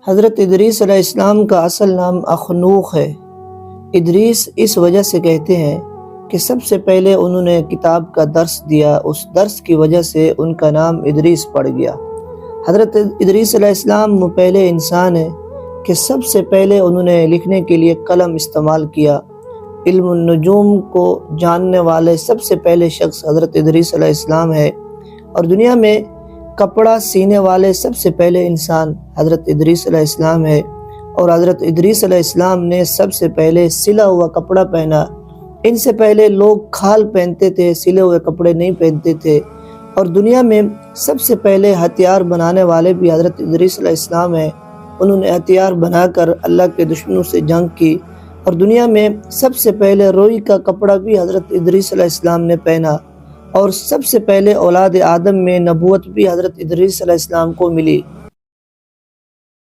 حضرت ادریس علیہ السلام کا اصل نام اخنوخ ہے۔ ادریس اس وجہ سے کہتے ہیں کہ سب سے پہلے انہوں نے کتاب کا درس دیا، اس درس کی وجہ سے ان کا نام ادریس پڑ گیا۔ حضرت ادریس علیہ السلام وہ پہلے انسان ہیں کہ سب سے پہلے انہوں نے لکھنے کے لیے قلم استعمال کیا۔ علم النجوم کو جاننے والے سب سے پہلے شخص حضرت ادریس علیہ السلام ہے، اور دنیا میں کپڑا سینے والے سب سے پہلے انسان حضرت ادریس علیہ السلام ہے، اور حضرت ادریس علیہ السلام نے سب سے پہلے سلا ہوا کپڑا پہنا۔ ان سے پہلے لوگ کھال پہنتے تھے، سلے ہوئے کپڑے نہیں پہنتے تھے، اور دنیا میں سب سے پہلے ہتھیار بنانے والے بھی حضرت ادریس علیہ السلام ہیں۔ انہوں نے ہتھیار بنا کر اللہ کے دشمنوں سے جنگ کی، اور دنیا میں سب سے پہلے روئی کا کپڑا بھی حضرت ادریس علیہ السلام نے پہنا، اور سب سے پہلے اولاد آدم میں نبوت بھی حضرت ادریس علیہ السلام کو ملی۔